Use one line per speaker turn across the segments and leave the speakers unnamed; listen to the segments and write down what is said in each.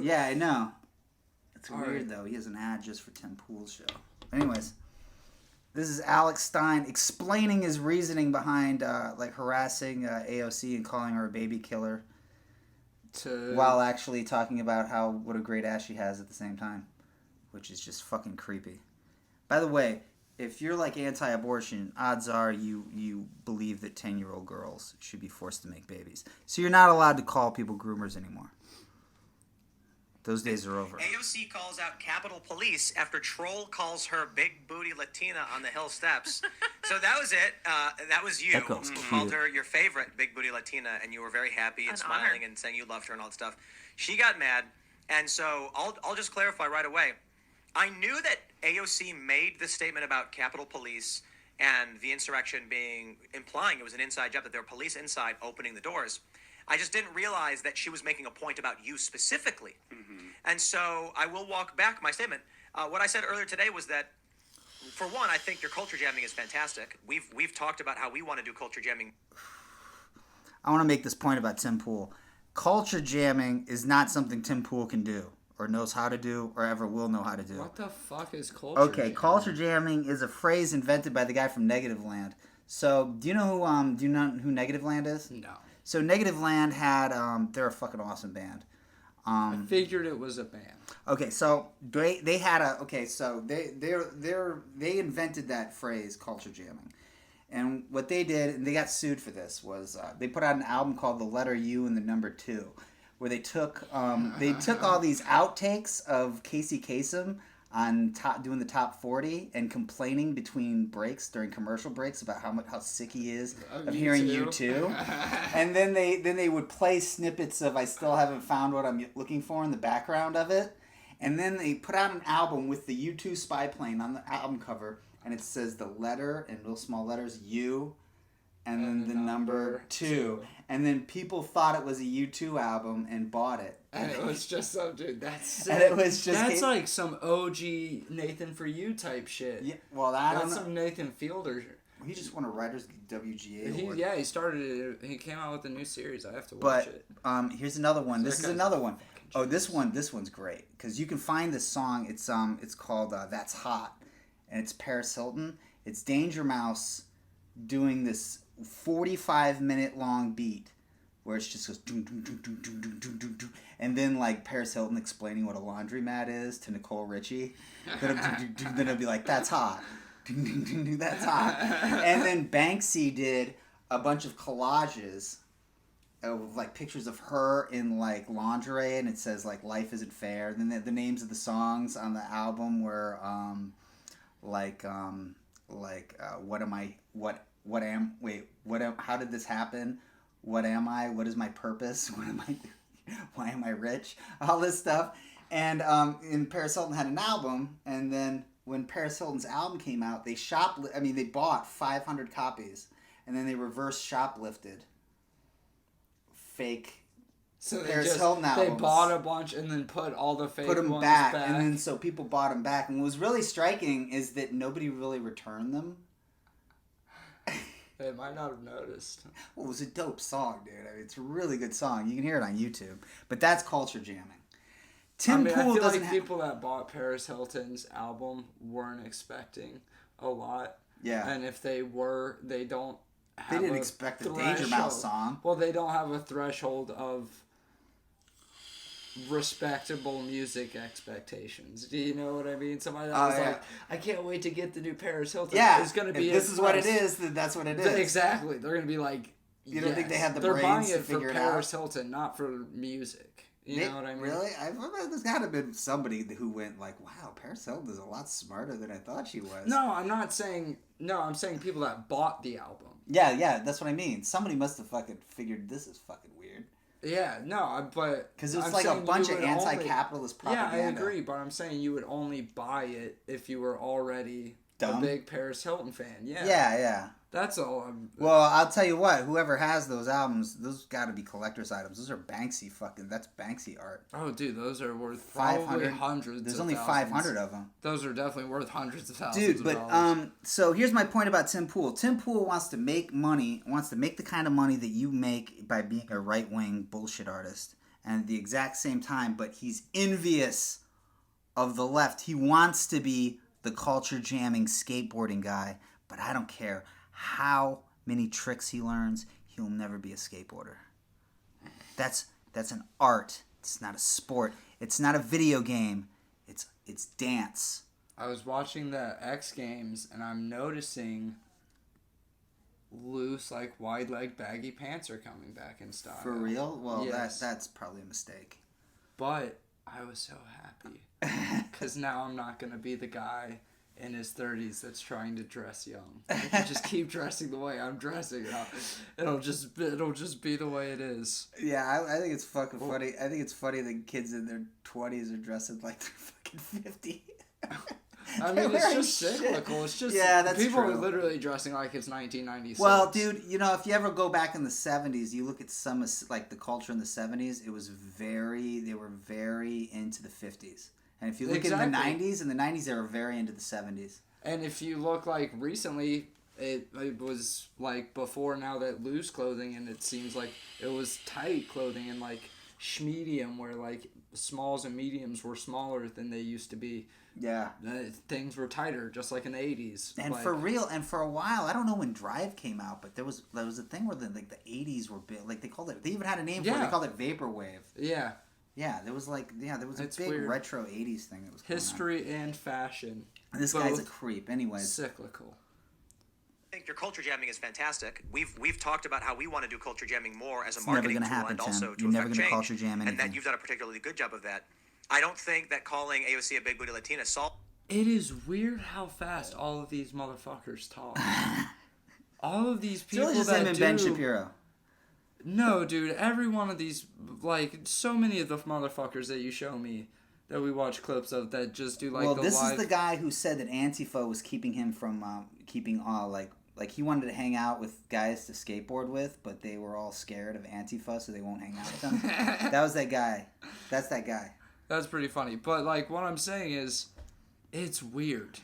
Yeah, I know. It's weird, though. He has an ad just for Tim Pool's show. Anyways, this is Alex Stein explaining his reasoning behind harassing AOC and calling her a baby killer, while actually talking about what a great ass she has at the same time, which is just fucking creepy. By the way, if you're like anti-abortion, odds are you believe that 10-year-old girls should be forced to make babies. So you're not allowed to call people groomers anymore. Those days are over.
AOC calls out Capitol Police after troll calls her big booty Latina on the Hill steps. So that was it. That was you who called her your favorite big booty Latina, and you were very happy and smiling and saying you loved her and all that stuff. She got mad, and so I'll just clarify right away. I knew that AOC made the statement about Capitol Police and the insurrection implying it was an inside job, that there were police inside opening the doors. I just didn't realize that she was making a point about you specifically. Mm-hmm. And so I will walk back my statement. What I said earlier today was that, for one, I think your culture jamming is fantastic. We've talked about how we want to do culture jamming.
I want to make this point about Tim Pool. Culture jamming is not something Tim Pool can do, or knows how to do, or ever will know how to do.
What the fuck is culture jamming?
Culture jamming is a phrase invented by the guy from Negativland. So, do you know who Negativland is?
No.
So Negativland had they're a fucking awesome band.
I figured it was a band.
Okay, so they had they invented that phrase, culture jamming. And what they did, and they got sued for this, was they put out an album called The Letter U and the Number 2, where they took all these outtakes of Casey Kasem on doing the top 40 and complaining between breaks during commercial breaks about how sick he is of hearing U2. And then they would play snippets of I Still Haven't Found What I'm Looking For in the background of it. And then they put out an album with the U2 spy plane on the album cover, and it says the letter in real small letters U and then the number 2. And then people thought it was a U2 album and bought it.
And it was just some dude. That's sick.
And it was just
that's like some OG Nathan For You type shit.
Yeah, well, that's
some Nathan Fielder.
He just won a Writers WGA award.
He started it. He came out with a new series. I have to watch it.
But here's another one. This is another one. Oh, this one's great because you can find this song. It's called That's Hot, and it's Paris Hilton. It's Danger Mouse doing this 45-minute long beat where it just goes doom, doom, doom, doom, doom, doom, doom, doom, doom, and then like Paris Hilton explaining what a laundromat is to Nicole Richie. Then it'll be like, that's hot. That's hot. And then Banksy did a bunch of collages of like pictures of her in like lingerie, and it says like life isn't fair. And then the names of the songs on the album were how did this happen? What am I? What is my purpose? What am I? Why am I rich? All this stuff. And Paris Hilton had an album, and then when Paris Hilton's album came out, they bought 500 copies, and then they reverse shoplifted fake Paris Hilton albums.
They bought a bunch and then put all the fake ones
back. And then so people bought them back. And what was really striking is that nobody really returned them.
They might not have noticed.
Well, it was a dope song, dude. I mean, it's a really good song. You can hear it on YouTube. But that's culture jamming.
I feel like people that bought Paris Hilton's album weren't expecting a lot.
Yeah.
And if they were, they don't have
They didn't expect the Danger Mouse song.
Well, they don't have a threshold of respectable music expectations. Do you know what I mean? Somebody that was like, I can't wait to get the new Paris Hilton.
Yeah.
It's going to be
if this is what it is, then that's what it is.
Exactly. They're going to be like,
you don't think they had the
brains to figure it out? They're buying it for Paris Hilton, not for music. You know what I mean?
Really? There's got to have been somebody who went like, wow, Paris Hilton is a lot smarter than I thought she was.
No, I'm not saying... No, I'm saying people that bought the album.
Yeah, that's what I mean. Somebody must have fucking figured this is fucking weird.
Yeah, no, but...
Because it was like a bunch of anti-capitalist propaganda.
Yeah, I agree, but I'm saying you would only buy it if you were already
dumb?
A big Paris Hilton fan. Yeah.
Yeah.
That's all.
Well, I'll tell you what. Whoever has those albums, those got to be collector's items. Those are Banksy that's Banksy art.
Oh, dude, those are worth 500 hundreds.
There's only 500 of them.
Those are definitely worth hundreds of thousands.
Dude, but so here's my point about Tim Pool. Tim Pool wants to make money, wants to make the kind of money that you make by being a right-wing bullshit artist, and at the exact same time, but he's envious of the left. He wants to be the culture jamming skateboarding guy, but I don't care how many tricks he learns, he'll never be a skateboarder. That's an art. It's not a sport. It's not a video game. It's dance.
I was watching the X Games and I'm noticing loose, like, wide leg baggy pants are coming back in style.
For real? Well,
yes.
that's probably a mistake.
But I was so happy because now I'm not gonna be the guy in his 30s that's trying to dress young. I can just keep dressing the way I'm dressing. It'll just be the way it is.
Yeah, I think it's fucking funny. I think it's funny that kids in their 20s are dressing like they're fucking 50.
I mean, it's just cyclical. It's just
that's
people
true.
are literally dressing like it's 1996.
Well, dude, if you ever go back in the 70s, you look at some of like the culture in the 70s. They were very into the 50s. And if you look in the 90s, they were very into the 70s.
And if you look like recently, it was like before now that loose clothing, and it seems like it was tight clothing and like schmedium, where like smalls and mediums were smaller than they used to be.
Yeah.
Things were tighter, just like in the 80s.
And
like,
for real, and for a while, I don't know when Drive came out, but there was a thing where the 80s were big. Like they even had a name for it. They called it Vaporwave.
Yeah.
Yeah, there was a big
weird.
Retro 80s thing that was going
history and fashion.
This guy's a creep. Anyways.
Cyclical.
I think your culture jamming is fantastic. We've taled about how we want to do culture jamming more as a marketing tool and also to affect change.
Culture jam anything.
And that you've done a particularly good job of that. I don't think that calling AOC a big booty Latina
It is weird how fast all of these motherfuckers talk. All of these people
it's really just him and Ben Shapiro.
No, dude, every one of these, like, so many of the motherfuckers that you show me that we watch clips of that just do, like,
Well, this is the guy who said that Antifa was keeping him from keeping, like he wanted to hang out with guys to skateboard with, but they were all scared of Antifa, so they won't hang out with them. That was that guy. That's that guy.
That's pretty funny. But, like, what I'm saying is, it's weird.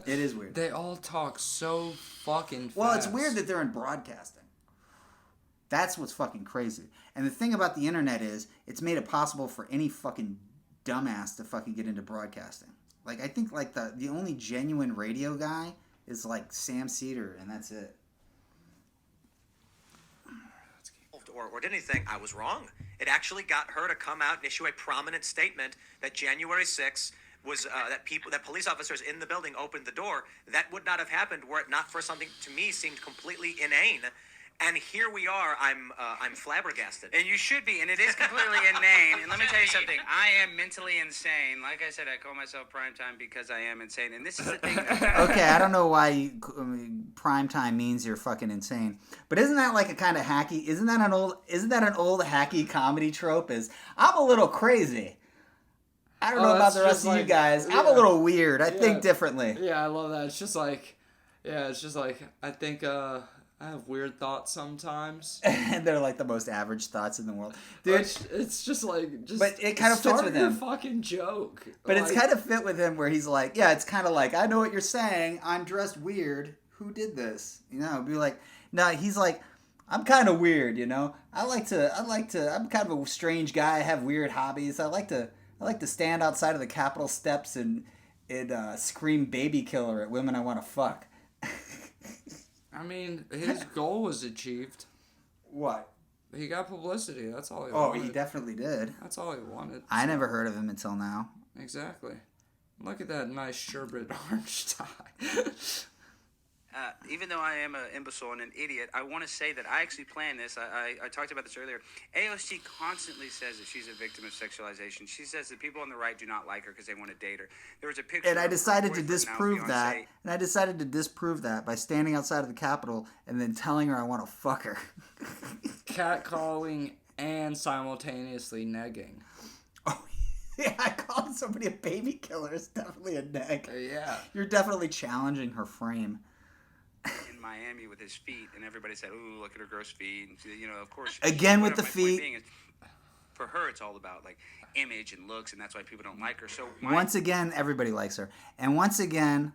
It is weird.
They all talk so fucking fast.
Well, it's weird that they're in broadcasting. That's what's fucking crazy. And the thing about the internet is, it's made it possible for any fucking dumbass to fucking get into broadcasting. Like, I think, like, the only genuine radio guy is, like, Sam Cedar, and that's it.
or did anything, I was wrong. It actually got her to come out and issue a prominent statement that January 6th was that police officers in the building opened the door. That would not have happened were it not for something to me seemed completely inane. And here we are. I'm flabbergasted.
And you should be. And it is completely inane. And let me tell you something. I am mentally insane. Like I said, I call myself primetime because I am insane. And this is the thing.
Okay, I don't know why primetime means you're fucking insane. But isn't that like a kind of hacky? Isn't that an old hacky comedy trope? Is I'm a little crazy. I don't know about the rest of you guys. I'm a little weird. I think differently.
Yeah, I love that. It's just like, I think. I have weird thoughts sometimes.
And they're like the most average thoughts in the world. Dude,
it's just like...
but it kind of fits with him.
Start your fucking joke.
But it's kind of fit with him where he's like, yeah, it's kind of like, I know what you're saying. I'm dressed weird. Who did this? You know, be like, no, he's like, I'm kind of weird, you know? I'm kind of a strange guy. I have weird hobbies. I like to stand outside of the Capitol steps and scream baby killer at women I want to fuck.
I mean, his goal was achieved.
What?
He got publicity. That's all he wanted.
Oh, he definitely did.
That's all he wanted.
I never heard of him until now.
Exactly. Look at that nice sherbet orange tie.
Even though I am an imbecile and an idiot, I want to say that I actually planned this. I talked about this earlier. AOC constantly says that she's a victim of sexualization. She says that people on the right do not like her because they want to date her. There was a picture.
And I decided to disprove that. And I decided to disprove that by standing outside of the Capitol and then telling her I want to fuck her.
Catcalling and simultaneously negging.
Oh, yeah, I called somebody a baby killer. It's definitely a neg.
Yeah.
You're definitely challenging her frame.
In Miami with his feet, and everybody said, "Ooh, look at her gross feet." And she, of course.
Again with the feet.
For her, it's all about like image and looks, and that's why people don't like her. So
once again, everybody likes her, and once again,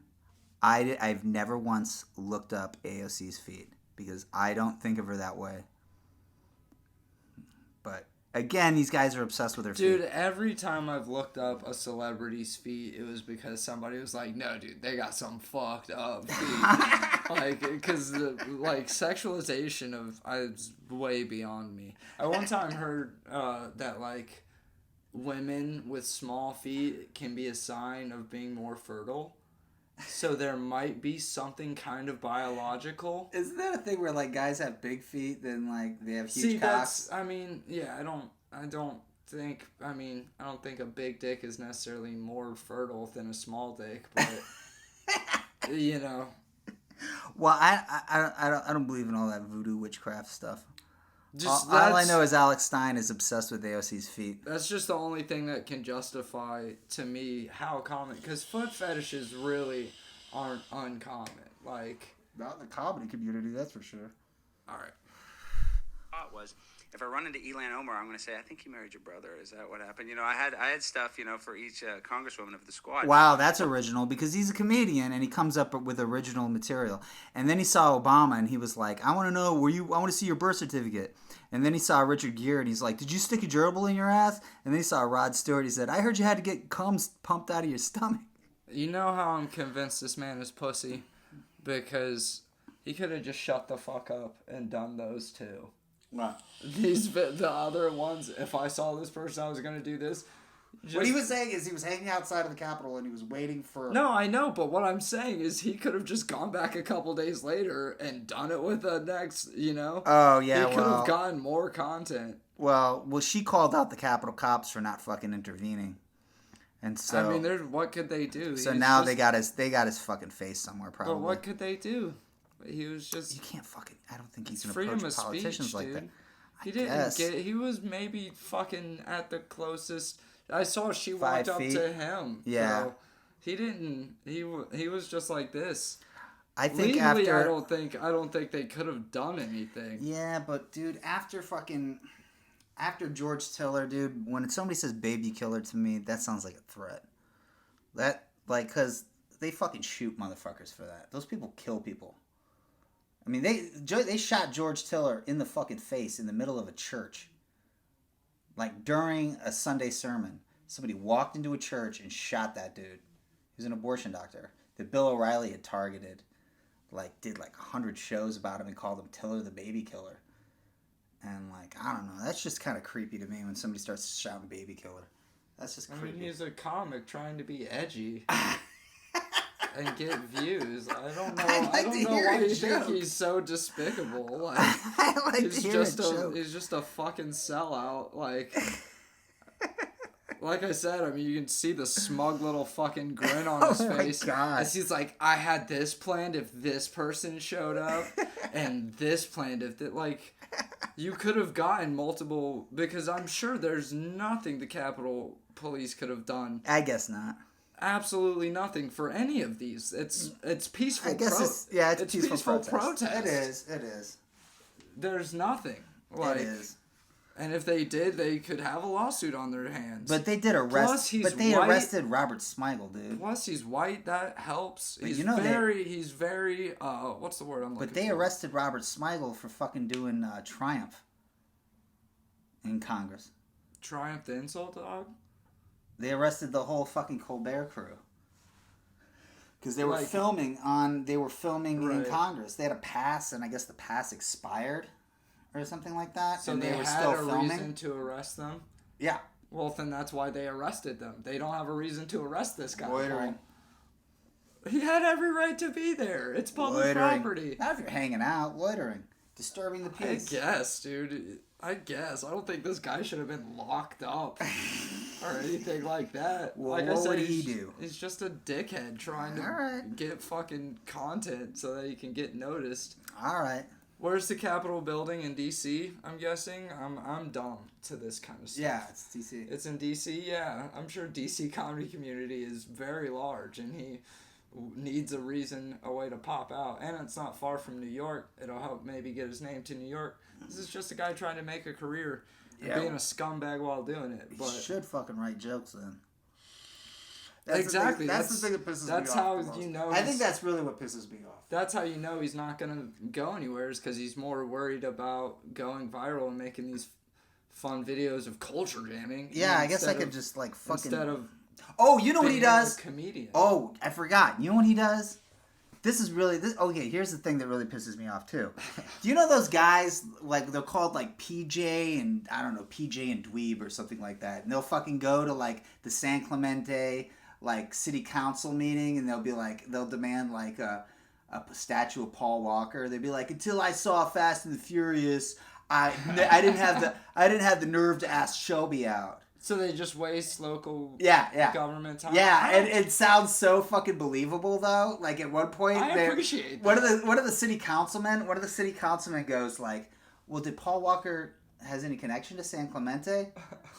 I've never once looked up AOC's feet because I don't think of her that way. But Again, these guys are obsessed with their
Dude,
feet.
every time I've looked up a celebrity's feet, it was because somebody was like, no, dude, they got some fucked up feet. Like, because, like, sexualization is way beyond me. I one time heard that, like, women with small feet can be a sign of being more fertile. So there might be something kind of biological.
Isn't that a thing where like guys have big feet, then like they have huge
See,
cocks?
that's, I mean, yeah, I don't think a big dick is necessarily more fertile than a small dick, but, you know.
Well, I don't believe in all that voodoo witchcraft stuff.
Just
all I know is Alex Stein is obsessed with AOC's feet.
That's just the only thing that can justify to me how common, because foot fetishes really aren't uncommon. Like,
not in the comedy community, that's for sure.
All right.
Thought was, if I run into Elan Omar, I'm going to say, I think he married your brother. Is that what happened? You know, I had stuff, you know, for each congresswoman of the squad.
Wow, that's original because he's a comedian and he comes up with original material. And then he saw Obama and he was like, I want to know, I want to see your birth certificate. And then he saw Richard Gere and he's like, did you stick a gerbil in your ass? And then he saw Rod Stewart. He said, I heard you had to get cum pumped out of your stomach.
You know how I'm convinced this man is pussy? Because he could have just shut the fuck up and done those two.
What?
The other ones, if I saw this person, I was going to do this.
What he was saying is he was hanging outside of the Capitol and he was waiting for...
No, I know, but what I'm saying is he could have just gone back a couple days later and done it with the next, you know?
Oh, yeah,
He could have gotten more content.
Well, she called out the Capitol cops for not fucking intervening. And so...
I mean, what could they do?
So now they got his fucking face somewhere, probably.
But what could they do? He was just...
You can't fucking... I don't think he's going to
freedom
approach
of
politicians
speech,
like
dude.
that.
He didn't get... He was maybe fucking at the closest... I saw she
5
walked up
feet.
to him.
Yeah.
So he didn't... He was just like this.
I think
Legally,
after...
I don't think they could have done anything.
Yeah, but dude, after George Tiller, dude, when somebody says baby killer to me, that sounds like a threat. That, like, because they fucking shoot motherfuckers for that. Those people kill people. I mean, they shot George Tiller in the fucking face in the middle of a church. Like, during a Sunday sermon. Somebody walked into a church and shot that dude. He was an abortion doctor that Bill O'Reilly had targeted. Like, did like 100 shows about him and called him Tiller the baby killer. And, like, I don't know. That's just kind of creepy to me when somebody starts shouting baby killer. That's just creepy.
I mean, he's a comic trying to be edgy and get views. I don't know. I don't know why you think he's so despicable. Like,
I like
he's
to hear
just
a joke.
he's just a fucking sellout. Like I said, I mean, you can see the smug little fucking grin on his face.
My God.
As he's like, I had this planned if this person showed up, and this planned if that. Like, you could have gotten multiple, because I'm sure there's nothing the Capitol Police could have done.
I guess not.
Absolutely nothing for any of these. It's peaceful.
I guess it's peaceful
protest.
It is.
There's nothing. Like,
it is.
And if they did, they could have a lawsuit on their hands.
But they did arrest. Arrested Robert Smigel, dude.
Plus, he's white. That helps.
But
He's
you know
he's very. What's the word I'm looking for?
But they arrested Robert Smigel for fucking doing Triumph in Congress.
Triumph the insult dog?
They arrested the whole fucking Colbert crew. Because they were
Like,
filming in
Right.
Congress. They had a pass, and I guess the pass expired or something like that.
So
and
they
were
had
still
a
filming.
reason to arrest them?
Yeah.
Well, then that's why they arrested them. They don't have a reason to arrest this guy.
Loitering.
He had every right to be there. It's public property.
Not if you're hanging out, loitering. Disturbing the peace.
I guess, dude. I guess. I don't think this guy should have been locked up or anything like that.
Well,
like
what
I said,
would he do?
He's just a dickhead trying to
Alright.
get fucking content so that he can get noticed.
All right.
Where's the Capitol building in D.C., I'm guessing? I'm dumb to this kind of stuff.
Yeah, it's DC.
It's in D.C., yeah. I'm sure D.C. comedy community is very large, and he needs a reason, a way to pop out. And it's not far from New York. It'll help maybe get his name to New York. This is just a guy trying to make a career and being a scumbag while doing it. But
He should fucking write jokes then.
exactly.
That's the thing that pisses me off.
That's how
the most.
you know.
I think that's really what pisses me off.
That's how you know he's not gonna go anywhere, is because he's more worried about going viral and making these fun videos of culture jamming.
Yeah, I guess I
instead
could
of-
just like fucking.
Instead of
Oh, you know what he
being a
does?
comedian.
Oh, I forgot. You know what he does? This is really this. Okay, here's the thing that really pisses me off too. Do you know those guys like they're called like PJ and I don't know PJ and Dweeb or something like that? And they'll fucking go to like the San Clemente like city council meeting and they'll demand like a statue of Paul Walker. They'd be like, until I saw Fast and the Furious, I didn't have the nerve to ask Shelby out.
So they just waste local
Yeah.
government time.
Yeah, and it sounds so fucking believable though. Like at one point,
I appreciate
one of the city councilmen goes like, "Well, did Paul Walker has any connection to San Clemente?"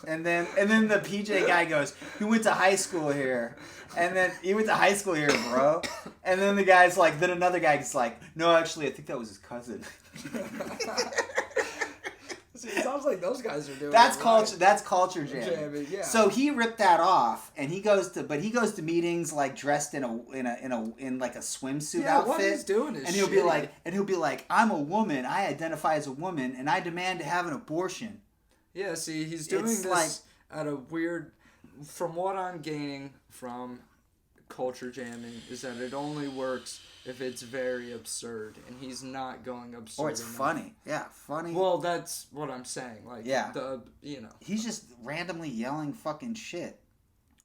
And then the PJ guy goes, "He went to high school here." And then he went to high school here, bro. And then the guy's like, then another guy's like, "No, actually, I think that was his cousin."
See, it sounds like those guys are doing
That's
it
culture.
right.
That's culture jamming.
Jamming, yeah.
So he ripped that off, and he goes to meetings like dressed in like a swimsuit
Yeah,
outfit.
what he's doing is
and he'll
shitty.
be like, I'm a woman. I identify as a woman, and I demand to have an abortion.
Yeah, see, he's doing
It's
this
like-
at a weird... From what I'm gaining from culture jamming is that it only works if it's very absurd, and he's not going absurd
Or it's
enough.
funny. Yeah, funny.
Well, that's what I'm saying. Like,
Yeah.
you know.
He's just randomly yelling fucking shit.